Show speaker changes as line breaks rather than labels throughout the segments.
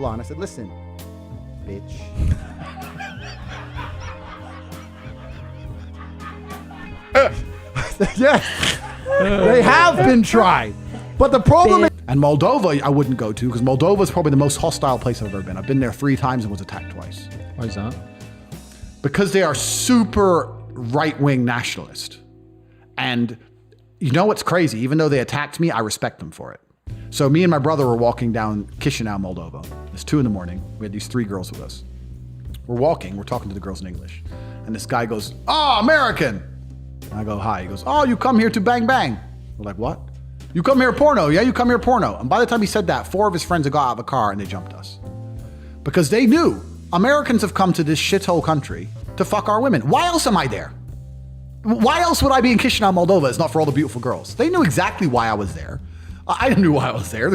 on. I said, listen, bitch. Yes, they have been tried. But the problem is... And Moldova, I wouldn't go to, because Moldova is probably the most hostile place I've ever been. I've been there 3 times and was attacked twice.
Why is that?
Because they are super right-wing nationalist. And you know what's crazy? Even though they attacked me, I respect them for it. So me and my brother were walking down Chisinau, Moldova. It's 2 a.m. We had these 3 girls with us. We're walking, we're talking to the girls in English. And this guy goes, "Oh, American." And I go, "Hi." He goes, "Oh, you come here to bang bang." We're like, "What?" "You come here porno." "Yeah, you come here porno." And by the time he said that, 4 of his friends had got out of the car and they jumped us. Because they knew Americans have come to this shithole country to fuck our women. Why else am I there? Why else would I be in Chisinau, Moldova? It's not for all the beautiful girls. They knew exactly why I was there. I knew why I was there.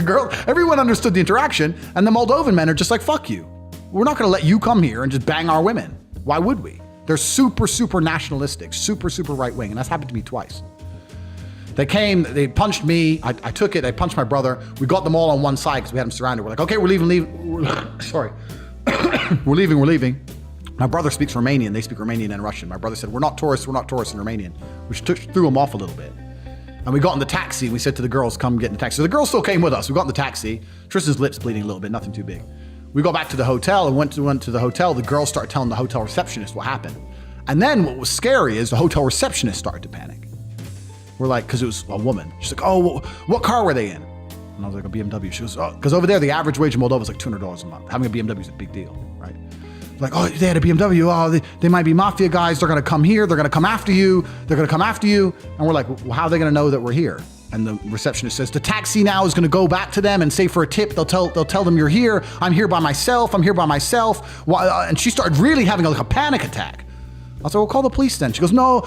Everyone understood the interaction, and the Moldovan men are just like, fuck you. We're not gonna let you come here and just bang our women. Why would we? They're super, super nationalistic, super, super right wing, and that's happened to me twice. They came, they punched me, I took it, they punched my brother. We got them all on one side because we had them surrounded. We're like, okay, we're leaving. Sorry. we're leaving. My brother speaks Romanian, they speak Romanian and Russian. My brother said, we're not tourists in Romanian, which threw him off a little bit. And we got in the taxi, we said to the girls, come get in the taxi. So the girls still came with us. We got in the taxi. Tristan's lips bleeding a little bit, nothing too big. We got back to the hotel and went to the hotel. The girls started telling the hotel receptionist what happened. And then what was scary is the hotel receptionist started to panic. We're like, because it was a woman. She's like, oh, what car were they in? And I was like, a BMW. She goes, oh, because over there, the average wage in Moldova is like $200 a month. Having a BMW is a big deal, right? Like, oh, they had a BMW. Oh, they might be mafia guys. They're going to come here. They're going to come after you. They're going to come after you. And we're like, well, how are they going to know that we're here? And the receptionist says, the taxi now is going to go back to them and say for a tip, they'll tell them you're here. I'm here by myself. And she started really having like a panic attack. I was like, well, call the police then. She goes, no.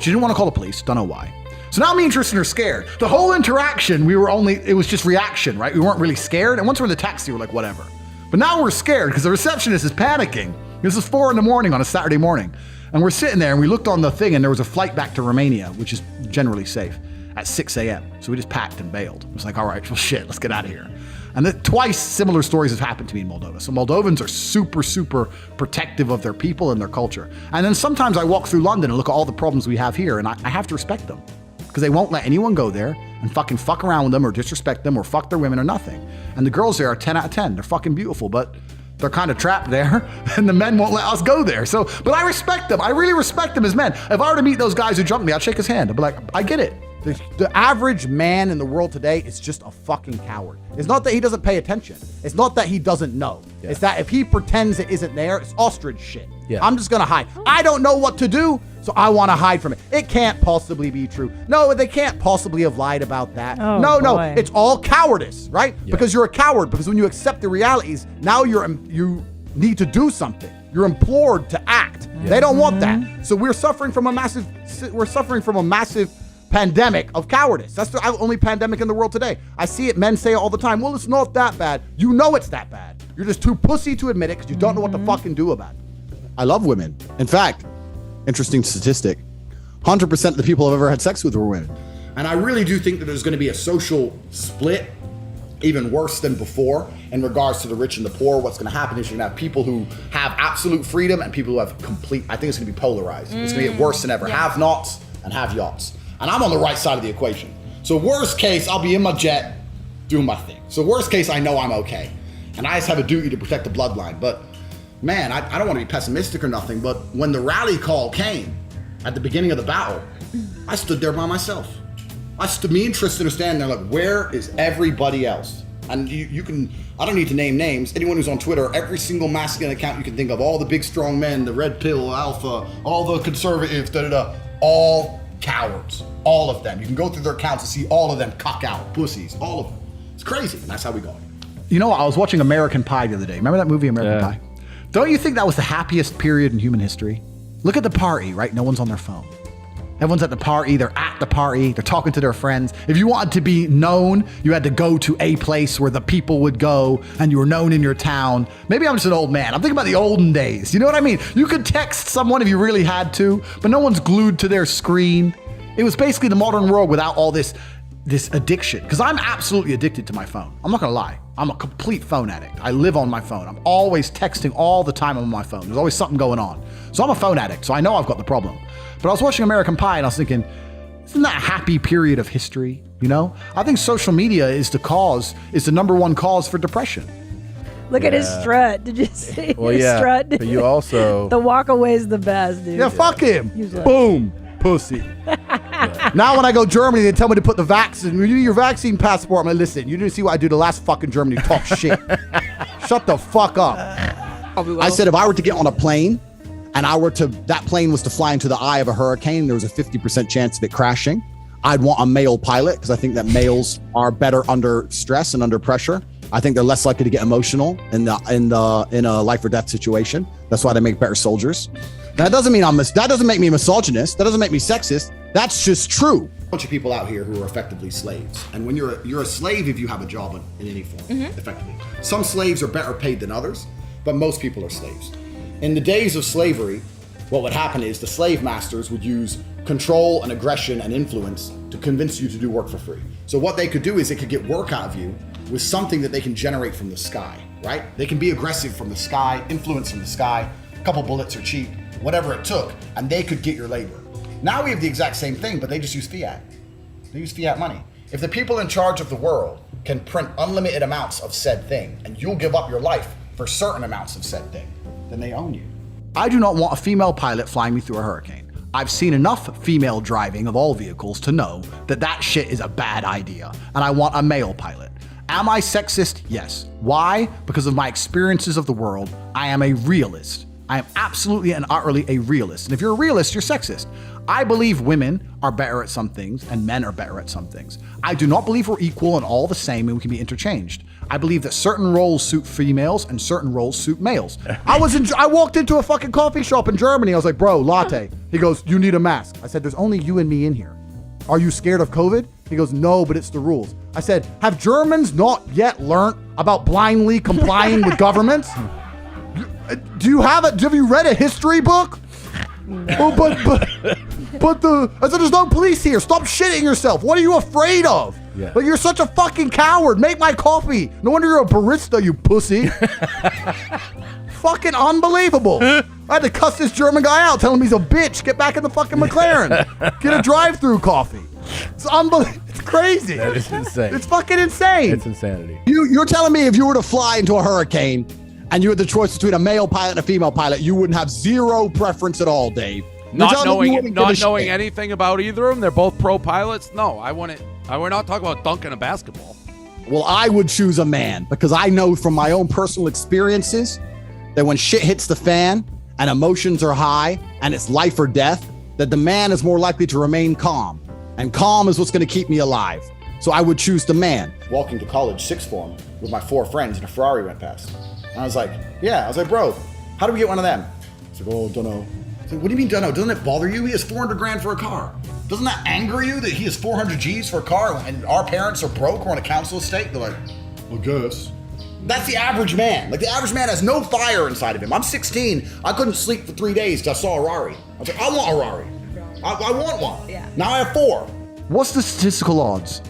She didn't want to call the police. Don't know why. So now me and Tristan are scared. The whole interaction, it was just reaction, right? We weren't really scared. And once we're in the taxi, we're like, whatever. But now we're scared because the receptionist is panicking. This is 4 a.m. on a Saturday morning. And we're sitting there and we looked on the thing and there was a flight back to Romania, which is generally safe, at 6 a.m. So we just packed and bailed. It was like, all right, well, shit, let's get out of here. And twice similar stories have happened to me in Moldova. So Moldovans are super, super protective of their people and their culture. And then sometimes I walk through London and look at all the problems we have here and I have to respect them because they won't let anyone go there and fucking fuck around with them or disrespect them or fuck their women or nothing. And the girls there are 10 out of 10. They're fucking beautiful, but they're kind of trapped there and the men won't let us go there. So, but I respect them. I really respect them as men. If I were to meet those guys who jumped me, I'd shake his hand. I'd be like, I get it. The average man in the world today is just a fucking coward. It's not that he doesn't pay attention. It's not that he doesn't know. Yeah. It's that if he pretends it isn't there, it's ostrich shit. Yeah. I'm just gonna hide. I don't know what to do, so I want to hide from it. It can't possibly be true. No, they can't possibly have lied about that. Oh, no, it's all cowardice, right? Yeah. Because you're a coward. Because when you accept the realities, now you need to do something. You're implored to act. Yeah. They don't want that. So we're suffering from a massive pandemic of cowardice. That's the only pandemic in the world today. I see it, men say it all the time. Well, it's not that bad. You know it's that bad. You're just too pussy to admit it because you don't know what to fucking do about it. I love women. In fact, interesting statistic, 100% of the people I've ever had sex with were women. And I really do think that there's going to be a social split, even worse than before, in regards to the rich and the poor. What's going to happen is you're going to have people who have absolute freedom and people who have complete, I think it's going to be polarized. It's going to get worse than ever. Yeah. Have-nots and have-yachts. And I'm on the right side of the equation. So worst case, I'll be in my jet doing my thing. So worst case, I know I'm okay. And I just have a duty to protect the bloodline. But man, I don't want to be pessimistic or nothing, but when the rally call came at the beginning of the battle, I stood there by myself. Me and Tristan are standing there like, where is everybody else? And you can, I don't need to name names. Anyone who's on Twitter, every single masculine account you can think of, all the big strong men, the red pill, alpha, all the conservatives, all cowards, all of them. You can go through their accounts and see all of them cock out, pussies, all of them. It's crazy, and that's how we go. You know what? I was watching American Pie the other day. Remember that movie, American Pie? Don't you think that was the happiest period in human history? Look at the party, right? No one's on their phone. Everyone's at the party, they're at the party, they're talking to their friends. If you wanted to be known, you had to go to a place where the people would go and you were known in your town. Maybe I'm just an old man. I'm thinking about the olden days. You know what I mean? You could text someone if you really had to, but no one's glued to their screen. It was basically the modern world without all this addiction. Because I'm absolutely addicted to my phone. I'm not gonna lie. I'm a complete phone addict. I live on my phone. I'm always texting all the time on my phone. There's always something going on. So I'm a phone addict, so I know I've got the problem. But I was watching American Pie and I was thinking, isn't that a happy period of history? You know, I think social media is the number one cause for depression.
Look at his strut. Did you see his strut?
But you also...
The walk away is the best, dude.
Yeah, fuck him.
Like,
boom. Pussy. Now when I go Germany, they tell me to put the vaccine. You need your vaccine passport. I'm like, listen, you didn't see what I do the last fucking Germany. Talk shit. Shut the fuck up.
I said if I were to get on a plane and that plane was to fly into the eye of a hurricane, there was a 50% chance of it crashing. I'd want a male pilot because I think that males are better under stress and under pressure. I think they're less likely to get emotional in a life or death situation. That's why they make better soldiers. That doesn't mean that doesn't make me misogynist. That doesn't make me sexist. That's just true. A bunch of people out here who are effectively slaves. And when you're a slave if you have a job in any form, effectively. Some slaves are better paid than others, but most people are slaves. In the days of slavery, what would happen is the slave masters would use control and aggression and influence to convince you to do work for free. So what they could do is they could get work out of you with something that they can generate from the sky, right? They can be aggressive from the sky, influence from the sky, a couple bullets are cheap, whatever it took, and they could get your labor. Now we have the exact same thing, but they just use fiat. They use fiat money. If the people in charge of the world can print unlimited amounts of said thing, and you'll give up your life for certain amounts of said thing, then they own you. I do not want a female pilot flying me through a hurricane. I've seen enough female driving of all vehicles to know that shit is a bad idea, and I want a male pilot. Am I sexist? Yes. Why? Because of my experiences of the world. I am a realist. I am absolutely and utterly a realist. And if you're a realist, you're sexist. I believe women are better at some things and men are better at some things. I do not believe we're equal and all the same and we can be interchanged. I believe that certain roles suit females and certain roles suit males. I walked into a fucking coffee shop in Germany. I was like, bro, latte. He goes, you need a mask. I said, there's only you and me in here. Are you scared of COVID? He goes, no, but it's the rules. I said, have Germans not yet learned about blindly complying with governments? Have you read a history book? No. Oh, I said, there's no police here. Stop shitting yourself. What are you afraid of? Yeah. Like, you're such a fucking coward. Make my coffee. No wonder you're a barista, you pussy. Fucking unbelievable. I had to cuss this German guy out, tell him he's a bitch. Get back in the fucking McLaren. Get a drive-through coffee. It's unbelievable. It's crazy.
That is insane.
It's fucking insane.
It's insanity.
You're telling me if you were to fly into a hurricane and you had the choice between a male pilot and a female pilot, you wouldn't have zero preference at all, Dave?
Not knowing anything about either of them, they're both pro pilots? No, I wouldn't. We're not talking about dunking a basketball.
Well, I would choose a man because I know from my own personal experiences that when shit hits the fan and emotions are high and it's life or death, that the man is more likely to remain calm. And calm is what's going to keep me alive. So I would choose the man. Walking to college, sixth form, with my 4 friends, and a Ferrari went past. And I was like, bro, how do we get one of them? He's like, oh, don't know. I was like, what do you mean, don't know? Doesn't it bother you? He has 400 grand for a car. Doesn't that anger you that he has 400 G's for a car and our parents are broke or on a council estate? They're like, I guess. That's the average man. Like, the average man has no fire inside of him. I'm 16. I couldn't sleep for 3 days till I saw a Rari. I was like, I want a Rari. I want one. Yeah. Now I have 4. What's the statistical odds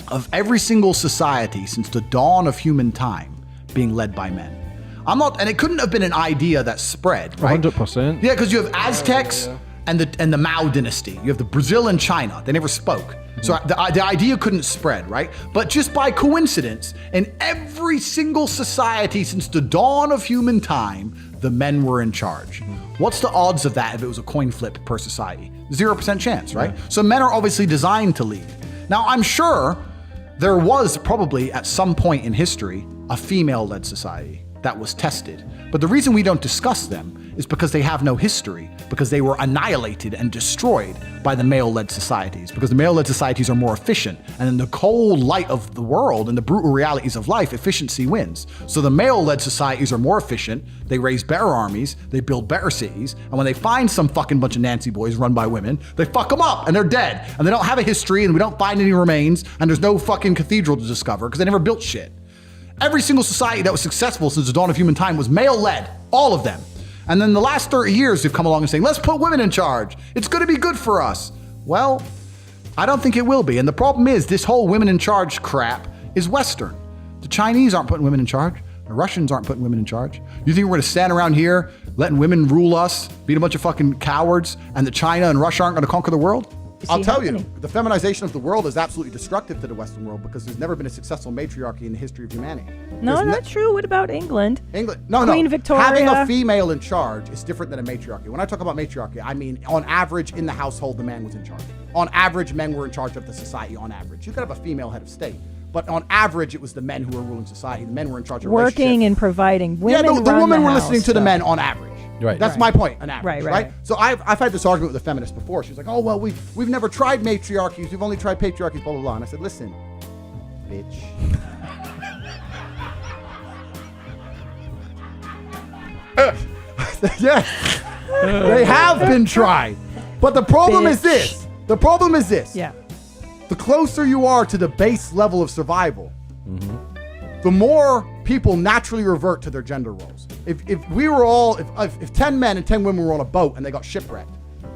of every single society since the dawn of human time being led by men? And it couldn't have been an idea that spread, right?
100%.
Yeah, because you have Aztecs and the Mao dynasty. You have the Brazil and China. They never spoke. So the idea couldn't spread, right? But just by coincidence, in every single society since the dawn of human time, the men were in charge. What's the odds of that if it was a coin flip per society? 0% chance, right? Yeah. So men are obviously designed to lead. Now, I'm sure there was probably at some point in history a female-led society that was tested. But the reason we don't discuss them is because they have no history, because they were annihilated and destroyed by the male-led societies, because the male-led societies are more efficient. And in the cold light of the world and the brutal realities of life, efficiency wins. So the male-led societies are more efficient, they raise better armies, they build better cities, and when they find some fucking bunch of Nancy boys run by women, they fuck them up and they're dead. And they don't have a history and we don't find any remains and there's no fucking cathedral to discover because they never built shit. Every single society that was successful since the dawn of human time was male-led, all of them. And then the last 30 years, they've come along and saying, let's put women in charge. It's going to be good for us. Well, I don't think it will be. And the problem is this whole women in charge crap is Western. The Chinese aren't putting women in charge. The Russians aren't putting women in charge. You think we're going to stand around here letting women rule us, being a bunch of fucking cowards, and that China and Russia aren't going to conquer the world?
I'll tell you, the feminization of the world is absolutely destructive to the Western world because there's never been a successful matriarchy in the history of humanity.
No, not true. What about England?
Queen
Victoria.
Having a female in charge is different than a matriarchy. When I talk about matriarchy, I mean, on average, in the household, the man was in charge. On average, men were in charge of the society on average. You could have a female head of state, but on average, it was the men who were ruling society. The men were in charge of
working and providing. Women
the women were
house,
listening to the men on average.
Right.
That's my point, an average,
right?
So I've had this argument with a feminist before. She's like, oh, well, we've never tried matriarchies. We've only tried patriarchies, blah, blah, blah. And I said, listen, bitch. Yes, they have been tried. But the problem is this. The problem is this.
Yeah.
The closer you are to the base level of survival, the more people naturally revert to their gender roles. If we were all, if 10 men and 10 women were on a boat and they got shipwrecked,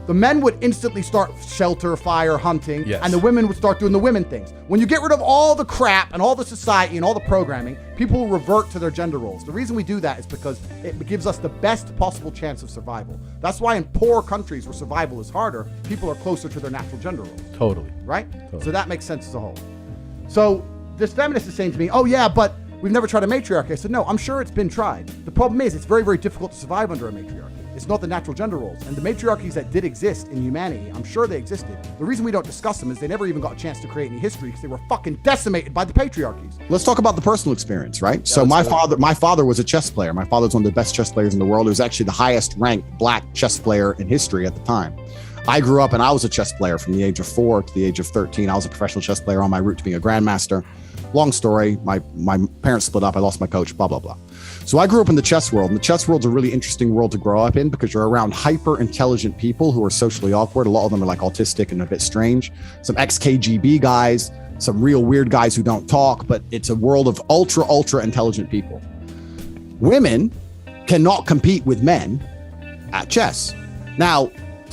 the men would instantly start shelter, fire, hunting, and the women would start doing the women things. When you get rid of all the crap and all the society and all the programming, people will revert to their gender roles. The reason we do that is because it gives us the best possible chance of survival. That's why in poor countries where survival is harder, people are closer to their natural gender roles.
Totally.
Right?
Totally.
So that makes sense as a whole. So this feminist is saying to me, oh yeah, but we've never tried a matriarchy. I said, no, I'm sure it's been tried. The problem is it's very, very difficult to survive under a matriarchy. It's not the natural gender roles. And the matriarchies that did exist in humanity, I'm sure they existed. The reason we don't discuss them is they never even got a chance to create any history because they were fucking decimated by the patriarchies. Let's talk about the personal experience, right? Yeah, so my father was a chess player. My father was one of the best chess players in the world. He was actually the highest ranked black chess player in history at the time. I grew up and I was a chess player from the age of 4 to the age of 13. I was a professional chess player on my route to being a grandmaster. Long story, my parents split up, I lost my coach, blah, blah, blah. So I grew up in the chess world, and the chess world's a really interesting world to grow up in because you're around hyper intelligent people who are socially awkward. A lot of them are like autistic and a bit strange. Some ex-KGB guys, some real weird guys who don't talk, but it's a world of ultra intelligent people. Women cannot compete with men at chess. Now,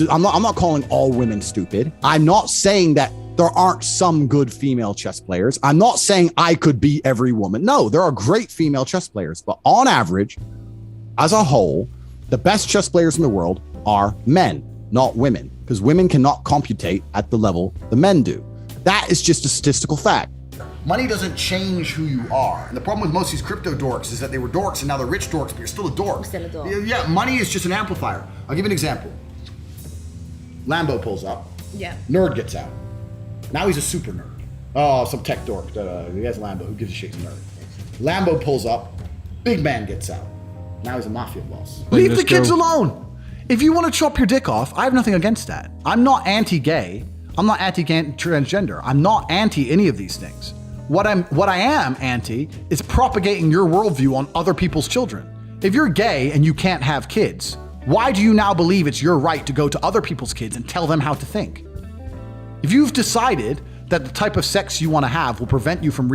I'm not calling all women stupid. I'm not saying that there aren't some good female chess players. I'm not saying I could beat every woman. No, there are great female chess players, but on average, as a whole, the best chess players in the world are men, not women, because women cannot computate at the level the men do. That is just a statistical fact.
Money doesn't change who you are. And the problem with most of these crypto dorks is that they were dorks and now they're rich dorks, but you're still a dork.
I'm still a dork.
Yeah, money is just an amplifier. I'll give you an example. Lambo pulls up.
Yeah.
Nerd gets out. Now he's a super nerd. Oh, some tech dork. He has a Lambo. Who gives a shit? He's a nerd. Lambo pulls up. Big man gets out. Now he's a mafia boss. Leave the kids alone. If you want to chop your dick off, I have nothing against that. I'm not anti-gay. I'm not anti-transgender. I'm not anti any of these things. What I am anti is propagating your worldview on other people's children. If you're gay and you can't have kids, why do you now believe it's your right to go to other people's kids and tell them how to think? If you've decided that the type of sex you want to have will prevent you from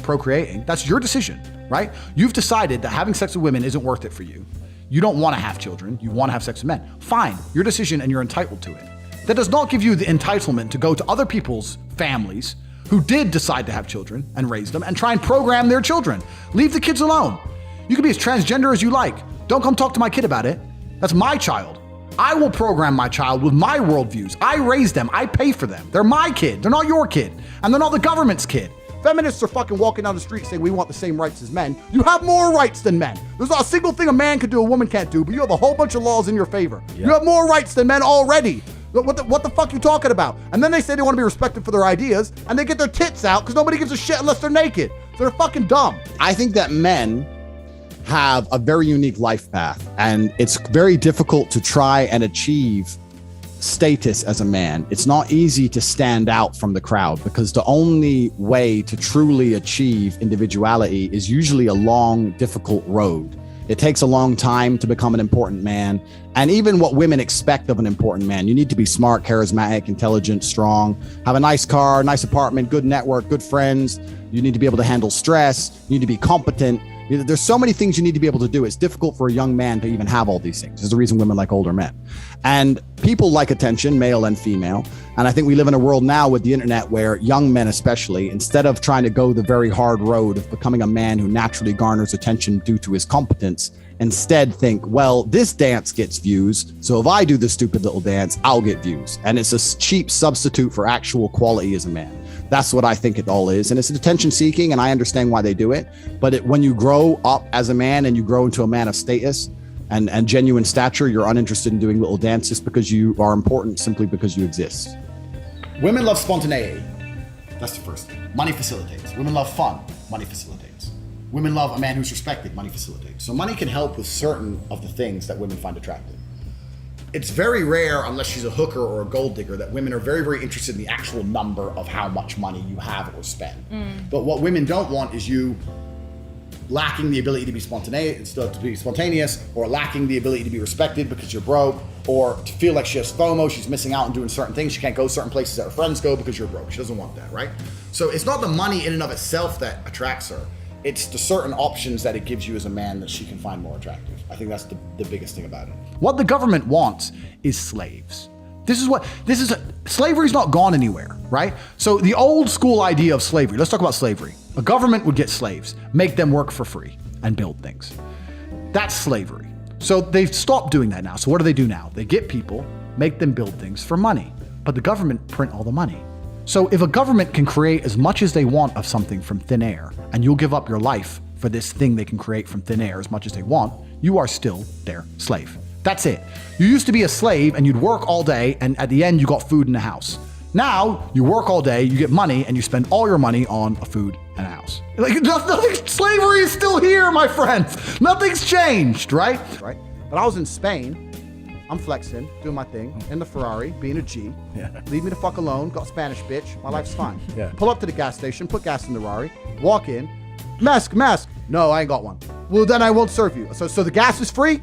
procreating, that's your decision, right? You've decided that having sex with women isn't worth it for you. You don't want to have children. You want to have sex with men. Fine, your decision and you're entitled to it. That does not give you the entitlement to go to other people's families who did decide to have children and raise them and try and program their children. Leave the kids alone. You can be as transgender as you like. Don't come talk to my kid about it. That's my child. I will program my child with my worldviews. I raise them. I pay for them. They're my kid. They're not your kid. And they're not the government's kid. Feminists are fucking walking down the street saying we want the same rights as men. You have more rights than men. There's not a single thing a man can do a woman can't do, but you have a whole bunch of laws in your favor. Yep. You have more rights than men already. What the fuck you talking about? And then they say they want to be respected for their ideas, and they get their tits out because nobody gives a shit unless they're naked. So they're fucking dumb. I think that men have a very unique life path, and it's very difficult to try and achieve status as a man. It's not easy to stand out from the crowd because the only way to truly achieve individuality is usually a long, difficult road. It takes a long time to become an important man. And even what women expect of an important man, you need to be smart, charismatic, intelligent, strong, have a nice car, nice apartment, good network, good friends. You need to be able to handle stress. You need to be competent. There's so many things you need to be able to do. It's difficult for a young man to even have all these things. There's a reason women like older men. And
people like attention, male and female. And I think we live in a world now with the internet where young men especially, instead of trying to go the very hard road of becoming a man who naturally garners attention due to his competence, instead think, well, this dance gets views, so if I do this stupid little dance, I'll get views. And it's a cheap substitute for actual quality as a man. That's what I think it all is. And it's attention seeking, and I understand why they do it. But when you grow up as a man and you grow into a man of status and genuine stature, you're uninterested in doing little dances because you are important simply because you exist.
Women love spontaneity. That's the first thing. Money facilitates. Women love fun. Money facilitates. Women love a man who's respected. Money facilitates. So money can help with certain of the things that women find attractive. It's very rare, unless she's a hooker or a gold digger, that women are very, very interested in the actual number of how much money you have or spend. But what women don't want is you lacking the ability to be spontaneous, or lacking the ability to be respected because you're broke, or to feel like she has FOMO, she's missing out on doing certain things, she can't go certain places that her friends go because you're broke. She doesn't want that, right? So it's not the money in and of itself that attracts her. It's the certain options that it gives you as a man that she can find more attractive. I think that's the biggest thing about it. What the government wants is slaves. Slavery's not gone anywhere, right? So the old school idea of slavery, let's talk about slavery. A government would get slaves, make them work for free and build things. That's slavery. So they've stopped doing that now. So what do now? They get people, make them build things for money, but the government print all the money. So if a government can create as much as they want of something from thin air, and you'll give up your life for this thing they can create from thin air as much as they want, you are still their slave. That's it. You used to be a slave and you'd work all day, and at the end you got food in the house. Now you work all day, you get money, and you spend all your money on a food and a house. Like slavery is still here, my friends. Nothing's changed, right? Right. But I was in Spain. I'm flexing, doing my thing, in the Ferrari, being a G. Yeah. Leave me the fuck alone, got a Spanish bitch, my life's fine. Yeah. Pull up to the gas station, put gas in the Ferrari, walk in, mask. No, I ain't got one. Well, then I won't serve you. So the gas is free?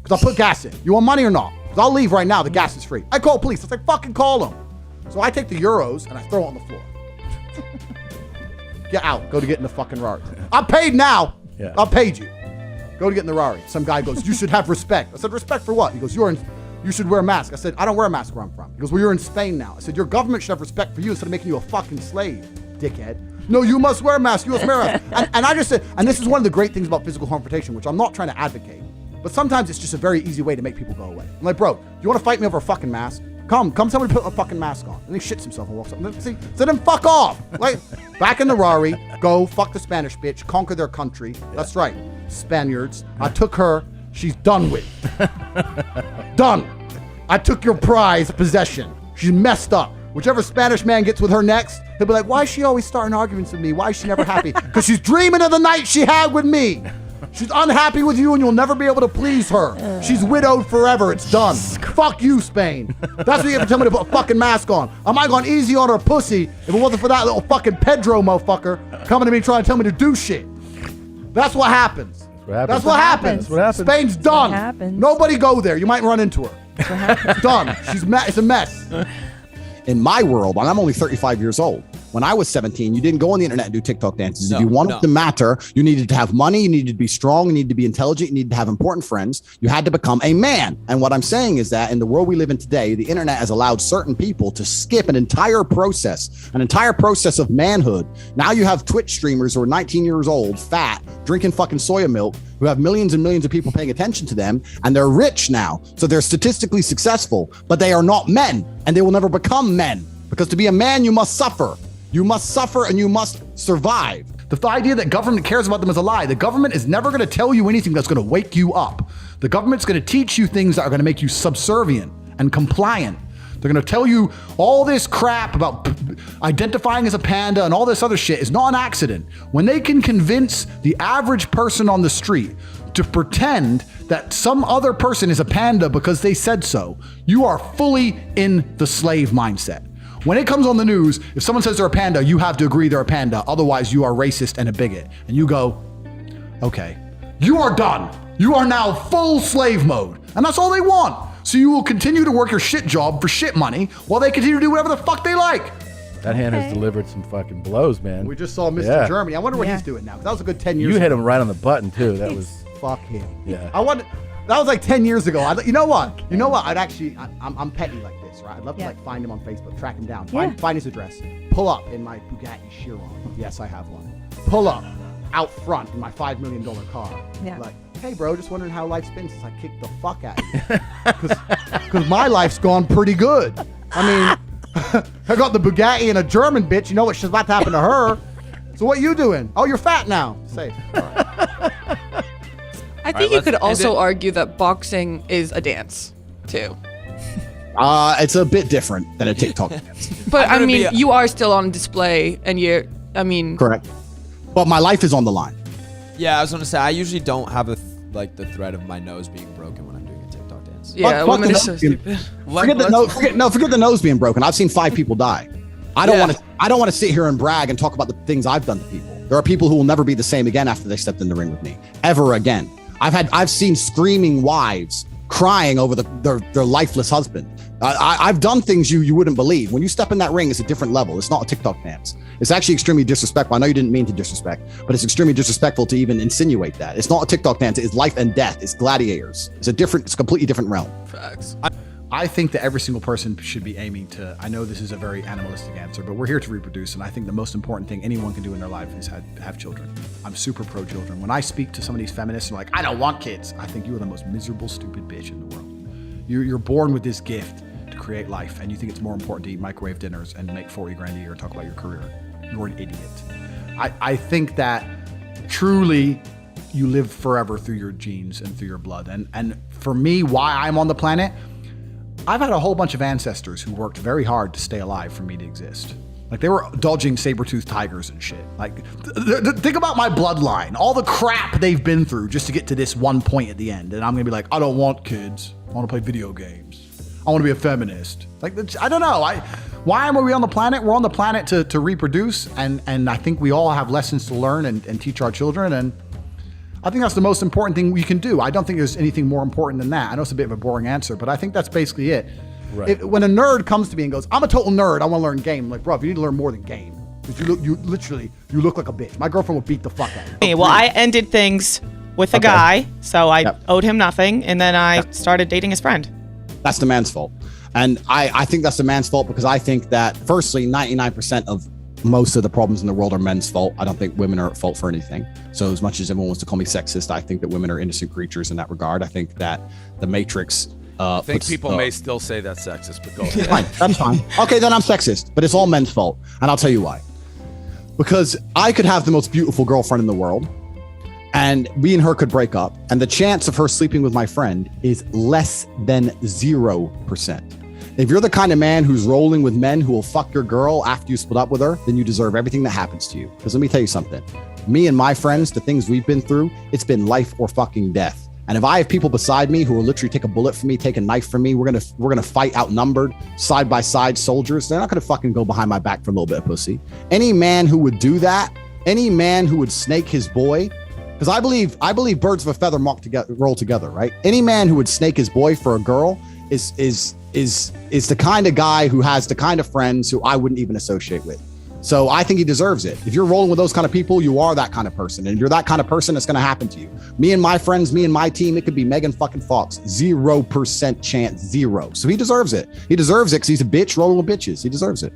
Because I'll put gas in. You want money or not? Because I'll leave right now, the gas is free. I call police, I say, fucking call them. So I take the euros and I throw it on the floor. Get out, go to get in the fucking Ferrari. I'm paid now. Yeah. I paid you. Go to get in the Ferrari. Some guy goes, you should have respect. I said, respect for what? He goes, you should wear a mask. I said, I don't wear a mask where I'm from. He goes, well, you're in Spain now. I said, your government should have respect for you instead of making you a fucking slave, dickhead. No, you must wear a mask. You must wear a mask. And I just said, and this is one of the great things about physical confrontation, which I'm not trying to advocate, but sometimes it's just a very easy way to make people go away. I'm like, bro, do you want to fight me over a fucking mask? Come tell me to put a fucking mask on. And he shits himself and walks up. See, so then fuck off. Like, back in the Rari, go fuck the Spanish bitch, conquer their country. That's right, Spaniards. I took her, she's done with. Done. I took your prize possession. She's messed up. Whichever Spanish man gets with her next, he'll be like, why is she always starting arguments with me? Why is she never happy? Because she's dreaming of the night she had with me. She's unhappy with you and you'll never be able to please her. She's widowed forever. It's done. Fuck you, Spain. That's what you have to tell me to put a fucking mask on. I might have gone easy on her pussy if it wasn't for that little fucking Pedro motherfucker coming to me trying to tell me to do shit. That's what happens. That's what happens. Spain's done. Nobody go there. You might run into her. It's done. It's a mess.
In my world, and I'm only 35 years old, when I was 17, you didn't go on the internet and do TikTok dances. If you wanted to matter, you needed to have money, you needed to be strong, you needed to be intelligent, you needed to have important friends. You had to become a man. And what I'm saying is that in the world we live in today, the internet has allowed certain people to skip an entire process of manhood. Now you have Twitch streamers who are 19 years old, fat, drinking fucking soya milk, who have millions and millions of people paying attention to them, and they're rich now. So they're statistically successful, but they are not men, and they will never become men. Because to be a man, you must suffer. You must suffer and you must survive.
The idea that government cares about them is a lie. The government is never going to tell you anything that's going to wake you up. The government's going to teach you things that are going to make you subservient and compliant. They're going to tell you all this crap about identifying as a panda and all this other shit is not an accident. When they can convince the average person on the street to pretend that some other person is a panda because they said so, you are fully in the slave mindset. When it comes on the news, if someone says they're a panda, you have to agree they're a panda. Otherwise, you are racist and a bigot. And you go, okay, you are done. You are now full slave mode. And that's all they want. So you will continue to work your shit job for shit money while they continue to do whatever the fuck they like.
That hand has delivered some fucking blows, man.
We just saw Mr. Germany. I wonder what he's doing now. That was a good 10 years
You hit
ago.
him right on the button, too. That was...
Fuck him.
Yeah.
That was like 10 years ago. You know what? I'm petty like this, right? I'd love to like find him on Facebook, track him down, find his address, pull up in my Bugatti Chiron. Yes, I have one. Pull up out front in my $5 million car.
Yeah.
Like, hey, bro, just wondering how life's been since I kicked the fuck out of you. Because my life's gone pretty good. I mean, I got the Bugatti and a German bitch. You know what's about to happen to her. So what you doing? Oh, you're fat now. Safe. All right.
I think you could also argue that boxing is a dance, too.
It's a bit different than a TikTok dance.
But I mean, you are still on display, and
correct. But my life is on the line.
Yeah, I was gonna say I usually don't have the threat of my nose being broken when I'm doing a TikTok dance.
Yeah, women are so stupid.
Forget the nose being broken. I've seen 5 people die. I don't want to sit here and brag and talk about the things I've done to people. There are people who will never be the same again after they stepped in the ring with me, ever again. I've seen screaming wives crying over their lifeless husband. I've done things you wouldn't believe. When you step in that ring, it's a different level. It's not a TikTok dance. It's actually extremely disrespectful. I know you didn't mean to disrespect, but it's extremely disrespectful to even insinuate that. It's not a TikTok dance. It's life and death. It's gladiators. It's a completely different realm.
Facts.
I think that every single person should be aiming to, I know this is a very animalistic answer, but we're here to reproduce. And I think the most important thing anyone can do in their life is have children. I'm super pro children. When I speak to some of these feminists and like, I don't want kids, I think you are the most miserable, stupid bitch in the world. You're born with this gift to create life, and you think it's more important to eat microwave dinners and make 40 grand a year and talk about your career. You're an idiot. I think that truly you live forever through your genes and through your blood. And for me, why I'm on the planet, I've had a whole bunch of ancestors who worked very hard to stay alive for me to exist. Like they were dodging saber-toothed tigers and shit. Like think about my bloodline, all the crap they've been through just to get to this one point at the end. And I'm gonna be like, I don't want kids. I want to play video games. I want to be a feminist. Like I don't know. Why are we on the planet? We're on the planet to reproduce, and I think we all have lessons to learn and teach our children. And I think that's the most important thing we can do. I don't think there's anything more important than that. I know it's a bit of a boring answer, but I think that's basically it. Right. When a nerd comes to me and goes, I'm a total nerd, I want to learn game. I'm like, bro, you need to learn more than game. Because you look like a bitch. My girlfriend will beat the fuck out of you.
Well, I ended things with a guy, so I owed him nothing, and then I started dating his friend.
That's the man's fault. And I think that's the man's fault because I think that, firstly, 99% of most of the problems in the world are men's fault. I don't think women are at fault for anything. So as much as everyone wants to call me sexist, I think that women are innocent creatures in that regard. I think that the Matrix...
I think people may still say that's sexist, but go ahead.
Fine, that's fine. Okay, then I'm sexist, but it's all men's fault. And I'll tell you why. Because I could have the most beautiful girlfriend in the world, and me and her could break up, and the chance of her sleeping with my friend is less than 0%. If you're the kind of man who's rolling with men who will fuck your girl after you split up with her, then you deserve everything that happens to you. Because let me tell you something. Me and my friends, the things we've been through, it's been life or fucking death. And if I have people beside me who will literally take a bullet for me, take a knife for me, we're gonna fight outnumbered, side by side soldiers. They're not gonna fucking go behind my back for a little bit of pussy. Any man who would do that, any man who would snake his boy, because I believe birds of a feather roll together, right? Any man who would snake his boy for a girl is the kind of guy who has the kind of friends who I wouldn't even associate with. So I think he deserves it. If you're rolling with those kind of people, you are that kind of person. And if you're that kind of person, it's going to happen to you. Me and my friends, me and my team, it could be Megan fucking Fox. 0% chance, 0. So he deserves it. He deserves it because he's a bitch rolling with bitches. He deserves it.